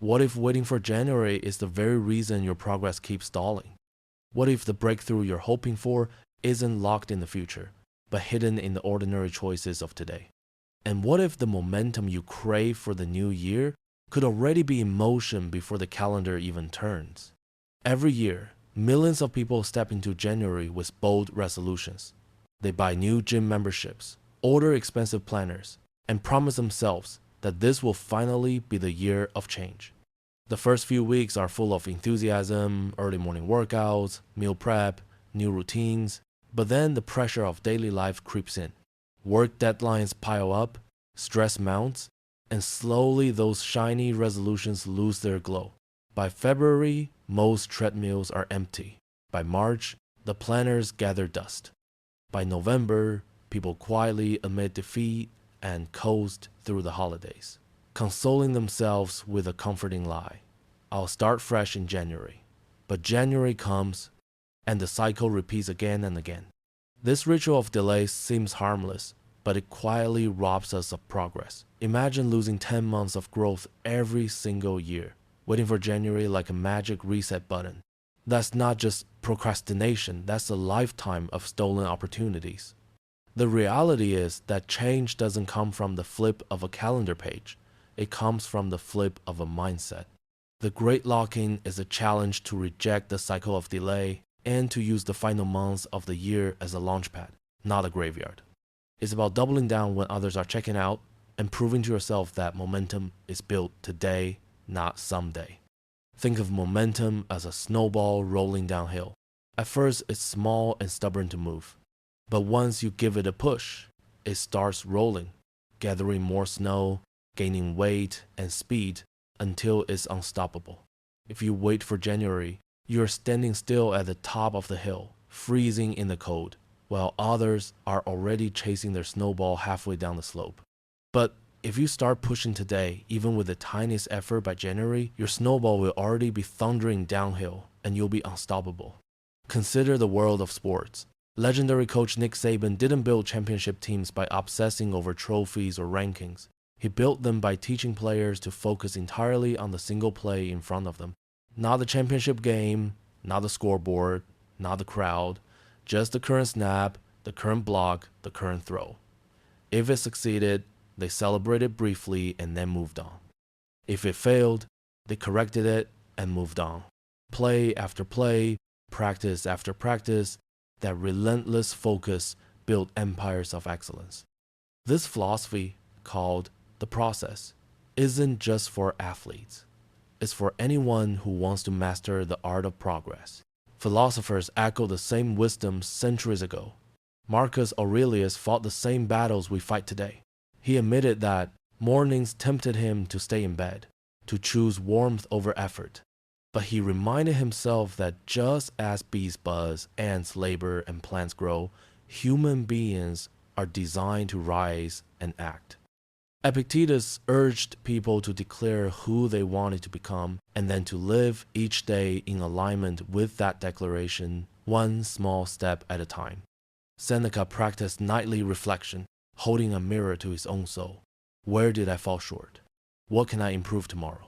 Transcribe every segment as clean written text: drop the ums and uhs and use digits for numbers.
What if waiting for January is the very reason your progress keeps stalling? What if the breakthrough you're hoping for isn't locked in the future, but hidden in the ordinary choices of today? And what if the momentum you crave for the new year could already be in motion before the calendar even turns? Every year, millions of people step into January with bold resolutions. They buy new gym memberships, order expensive planners, and promise themselves that this will finally be the year of change. The first few weeks are full of enthusiasm, early morning workouts, meal prep, new routines, but then the pressure of daily life creeps in. Work deadlines pile up, stress mounts, and slowly those shiny resolutions lose their glow. By February, most treadmills are empty. By March, the planners gather dust. By November, people quietly admit defeat and coast through the holidays, consoling themselves with a comforting lie. I'll start fresh in January. But January comes, and the cycle repeats again and again. This ritual of delay seems harmless, but it quietly robs us of progress. Imagine losing 10 months of growth every single year, waiting for January like a magic reset button. That's not just procrastination, that's a lifetime of stolen opportunities. The reality is that change doesn't come from the flip of a calendar page. It comes from the flip of a mindset. The great lock-in is a challenge to reject the cycle of delay and to use the final months of the year as a launchpad, not a graveyard. It's about doubling down when others are checking out and proving to yourself that momentum is built today, not someday. Think of momentum as a snowball rolling downhill. At first, it's small and stubborn to move. But once you give it a push, it starts rolling, gathering more snow, gaining weight and speed until it's unstoppable. If you wait for January, you're standing still at the top of the hill, freezing in the cold, while others are already chasing their snowball halfway down the slope. But if you start pushing today, even with the tiniest effort by January, your snowball will already be thundering downhill and you'll be unstoppable. Consider the world of sports. Legendary coach Nick Saban didn't build championship teams by obsessing over trophies or rankings. He built them by teaching players to focus entirely on the single play in front of them. Not the championship game, not the scoreboard, not the crowd, just the current snap, the current block, the current throw. If it succeeded, they celebrated briefly and then moved on. If it failed, they corrected it and moved on. Play after play, practice after practice, that relentless focus built empires of excellence. This philosophy, called the process, isn't just for athletes. It's for anyone who wants to master the art of progress. Philosophers echo the same wisdom centuries ago. Marcus Aurelius fought the same battles we fight today. He admitted that mornings tempted him to stay in bed, to choose warmth over effort. But he reminded himself that just as bees buzz, ants labor, and plants grow, human beings are designed to rise and act. Epictetus urged people to declare who they wanted to become and then to live each day in alignment with that declaration, one small step at a time. Seneca practiced nightly reflection, holding a mirror to his own soul. Where did I fall short? What can I improve tomorrow?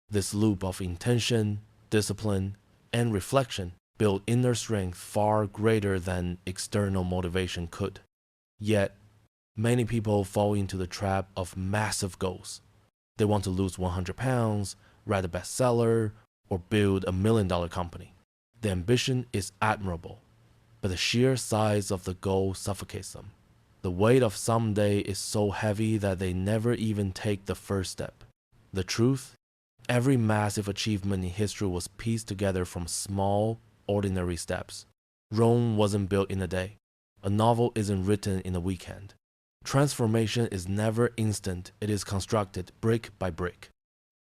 This loop of intention, discipline, and reflection built inner strength far greater than external motivation could. Yet, many people fall into the trap of massive goals. They want to lose 100 pounds, write a bestseller, or build $1 million company. The ambition is admirable, but the sheer size of the goal suffocates them. The weight of someday is so heavy that they never even take the first step. The truth? Every massive achievement in history was pieced together from small, ordinary steps. Rome wasn't built in a day. A novel isn't written in a weekend. Transformation is never instant, it is constructed brick by brick.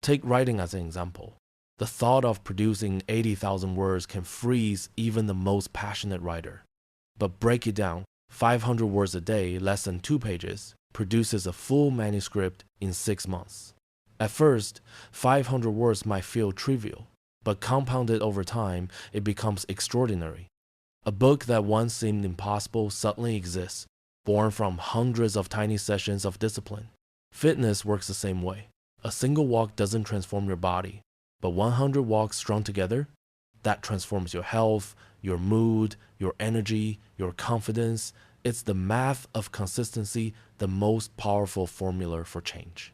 Take writing as an example. The thought of producing 80,000 words can freeze even the most passionate writer. But break it down, 500 words a day, less than 2 pages, produces a full manuscript in 6 months. At first, 500 words might feel trivial, but compounded over time, it becomes extraordinary. A book that once seemed impossible suddenly exists, born from hundreds of tiny sessions of discipline. Fitness works the same way. A single walk doesn't transform your body, but 100 walks strung together, that transforms your health, your mood, your energy, your confidence. It's the math of consistency, the most powerful formula for change.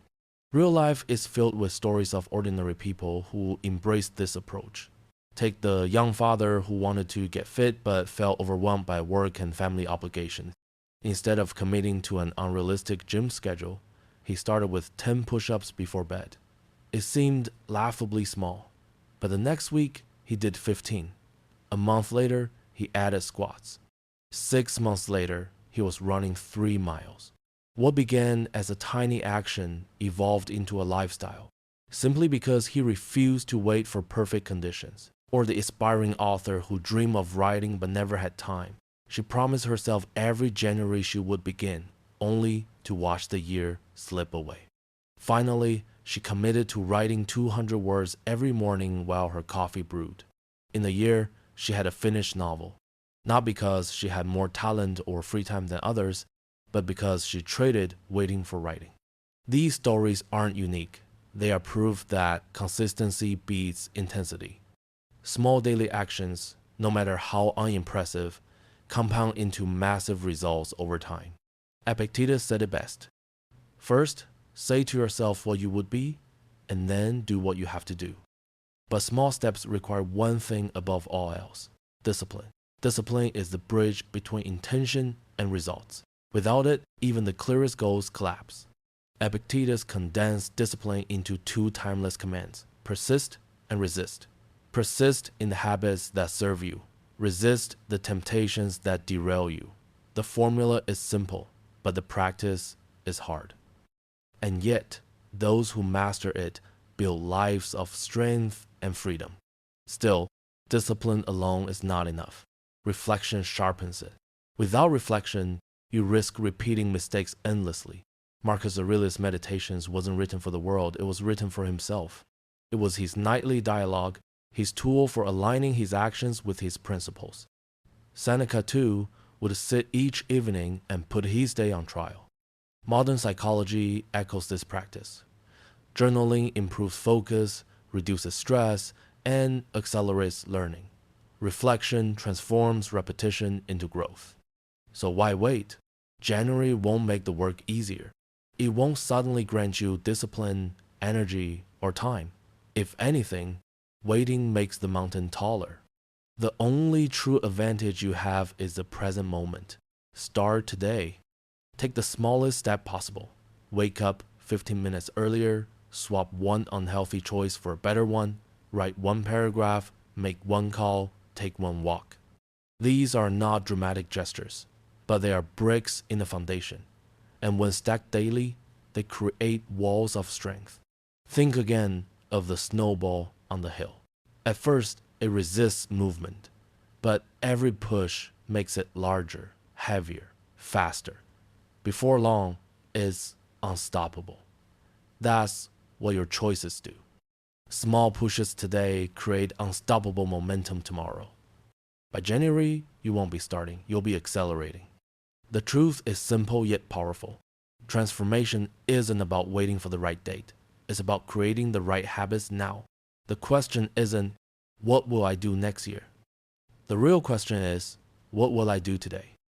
Real life is filled with stories of ordinary people who embraced this approach. Take the young father who wanted to get fit but felt overwhelmed by work and family obligations. Instead of committing to an unrealistic gym schedule, he started with 10 push-ups before bed. It seemed laughably small, but the next week he did 15. A month later, he added squats. 6 months later, he was running 3 miles. What began as a tiny action evolved into a lifestyle, simply because he refused to wait for perfect conditions. Or the aspiring author who dreamed of writing but never had time. She promised herself every January she would begin, only to watch the year slip away. Finally, she committed to writing 200 words every morning while her coffee brewed. In a year, she had a finished novel, not because she had more talent or free time than others, but because she traded waiting for writing. These stories aren't unique. They are proof that consistency beats intensity. Small daily actions, no matter how unimpressive, compound into massive results over time. Epictetus said it best. First, say to yourself what you would be, and then do what you have to do. But small steps require one thing above all else: discipline. Discipline is the bridge between intention and results. Without it, even the clearest goals collapse. Epictetus condensed discipline into 2 timeless commands: persist and resist. Persist in the habits that serve you. Resist the temptations that derail you. The formula is simple, but the practice is hard. And yet, those who master it build lives of strength and freedom. Still, discipline alone is not enough. Reflection sharpens it. Without reflection, you risk repeating mistakes endlessly. Marcus Aurelius' Meditations wasn't written for the world, it was written for himself. It was his nightly dialogue, his tool for aligning his actions with his principles. Seneca, too, would sit each evening and put his day on trial. Modern psychology echoes this practice. Journaling improves focus, reduces stress, and accelerates learning. Reflection transforms repetition into growth. So why wait? January won't make the work easier. It won't suddenly grant you discipline, energy, or time. If anything, waiting makes the mountain taller. The only true advantage you have is the present moment. Start today. Take the smallest step possible. Wake up 15 minutes earlier, swap one unhealthy choice for a better one, write 1 paragraph, make 1 call, take 1 walk. These are not dramatic gestures, but they are bricks in the foundation. And when stacked daily, they create walls of strength. Think again of the snowball on the hill. At first, it resists movement, but every push makes it larger, heavier, faster. Before long, it's unstoppable. That's what your choices do. Small pushes today create unstoppable momentum tomorrow. By January, you won't be starting, you'll be accelerating. The truth is simple yet powerful. Transformation isn't about waiting for the right date. It's about creating the right habits now. The question isn't, what will I do next year? The real question is, what will I do today?